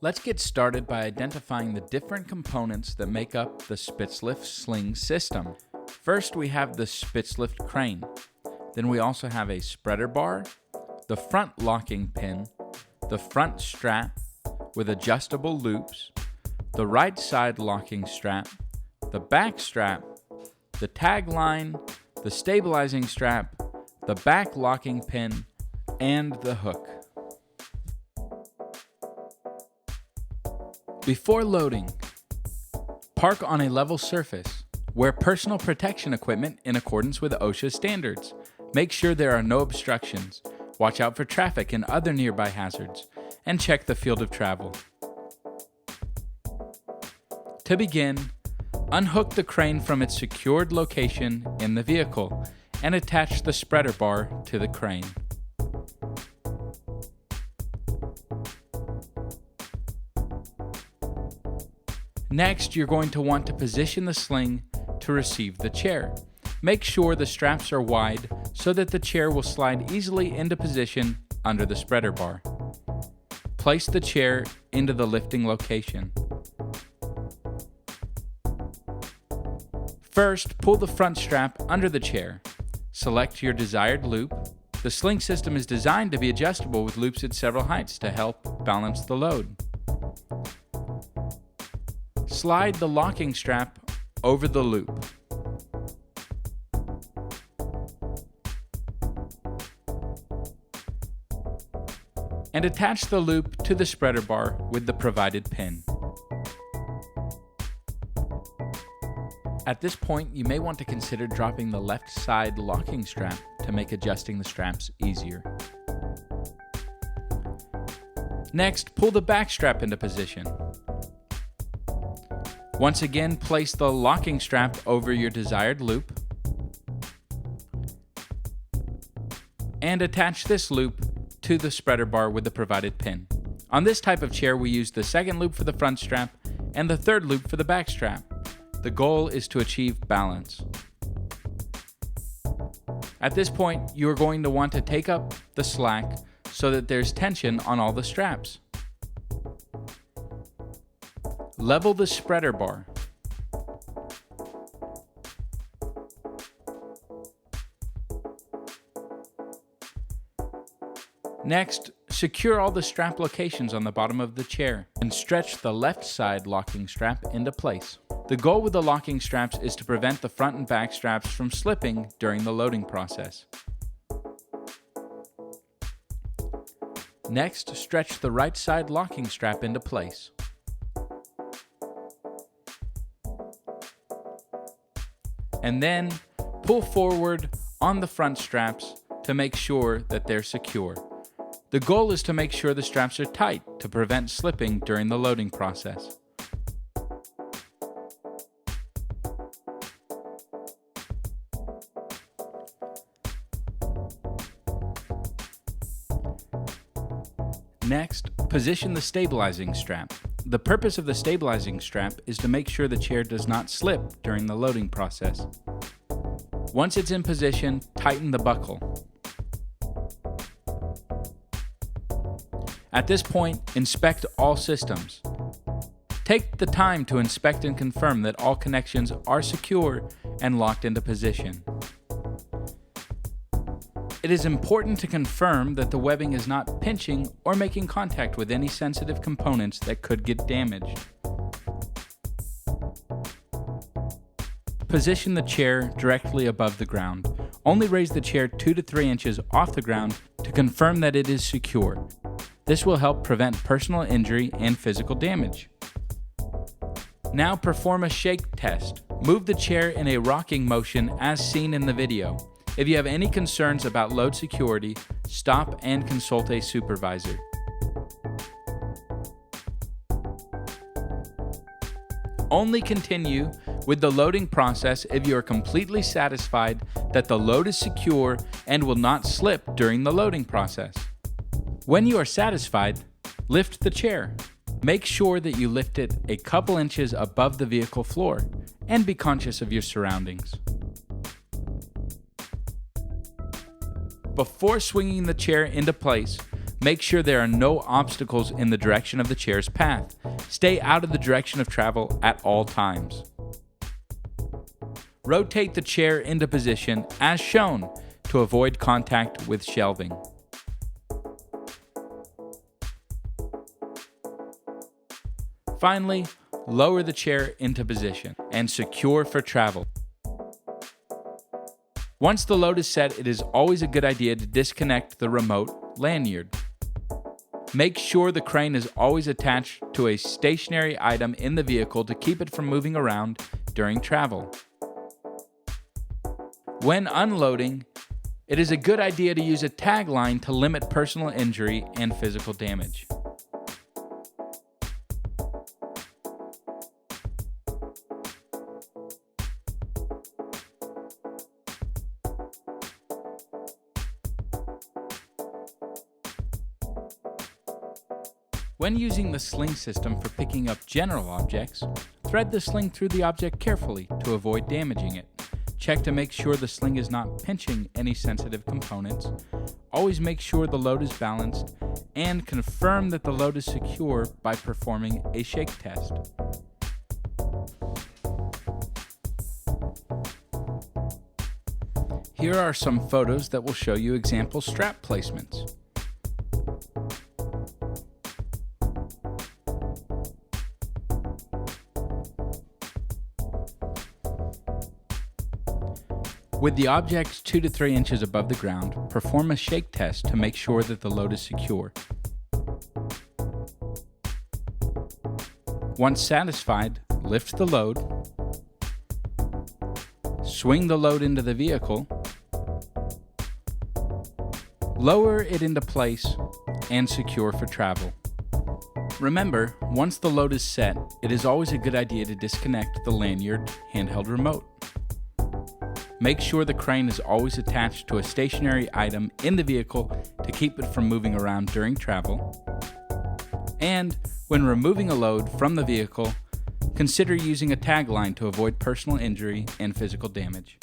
Let's get started by identifying the different components that make up the Spitzlift sling system. First, we have the Spitzlift crane. Then we also have a spreader bar, the front locking pin, the front strap with adjustable loops, the right side locking strap, the back strap, the tag line, the stabilizing strap, the back locking pin, and the hook. Before loading, park on a level surface. Wear personal protection equipment in accordance with OSHA standards. Make sure there are no obstructions. Watch out for traffic and other nearby hazards, and check the field of travel. To begin, unhook the crane from its secured location in the vehicle and attach the spreader bar to the crane. Next, you're going to want to position the sling to receive the chair. Make sure the straps are wide so that the chair will slide easily into position under the spreader bar. Place the chair into the lifting location. First, pull the front strap under the chair. Select your desired loop. The sling system is designed to be adjustable with loops at several heights to help balance the load. Slide the locking strap over the loop. And attach the loop to the spreader bar with the provided pin. At this point, you may want to consider dropping the left side locking strap to make adjusting the straps easier. Next, pull the back strap into position. Once again, place the locking strap over your desired loop and attach this loop to the spreader bar with the provided pin. On this type of chair, we use the second loop for the front strap and the third loop for the back strap. The goal is to achieve balance. At this point, you are going to want to take up the slack so that there's tension on all the straps. Level the spreader bar. Next, secure all the strap locations on the bottom of the chair and stretch the left side locking strap into place. The goal with the locking straps is to prevent the front and back straps from slipping during the loading process. Next, stretch the right side locking strap into place. And then pull forward on the front straps to make sure that they're secure. The goal is to make sure the straps are tight to prevent slipping during the loading process. Next, position the stabilizing strap. The purpose of the stabilizing strap is to make sure the chair does not slip during the loading process. Once it's in position, tighten the buckle. At this point, inspect all systems. Take the time to inspect and confirm that all connections are secure and locked into position. It is important to confirm that the webbing is not pinching or making contact with any sensitive components that could get damaged. Position the chair directly above the ground. Only raise the chair 2 to 3 inches off the ground to confirm that it is secure. This will help prevent personal injury and physical damage. Now perform a shake test. Move the chair in a rocking motion as seen in the video. If you have any concerns about load security, stop and consult a supervisor. Only continue with the loading process if you are completely satisfied that the load is secure and will not slip during the loading process. When you are satisfied, lift the chair. Make sure that you lift it a couple inches above the vehicle floor and be conscious of your surroundings. Before swinging the chair into place, Make sure there are no obstacles in the direction of the chair's path. Stay out of the direction of travel at all times. Rotate the chair into position as shown to avoid contact with shelving. Finally, lower the chair into position and secure for travel. Once the load is set, it is always a good idea to disconnect the remote lanyard. Make sure the crane is always attached to a stationary item in the vehicle to keep it from moving around during travel. When unloading, it is a good idea to use a tag line to limit personal injury and physical damage. When using the sling system for picking up general objects, thread the sling through the object carefully to avoid damaging it. Check to make sure the sling is not pinching any sensitive components. Always make sure the load is balanced, and confirm that the load is secure by performing a shake test. Here are some photos that will show you example strap placements. With the objects 2 to 3 inches above the ground, perform a shake test to make sure that the load is secure. Once satisfied, lift the load, swing the load into the vehicle, lower it into place, and secure for travel. Remember, once the load is set, it is always a good idea to disconnect the lanyard handheld remote. Make sure the crane is always attached to a stationary item in the vehicle to keep it from moving around during travel. And when removing a load from the vehicle, consider using a tag line to avoid personal injury and physical damage.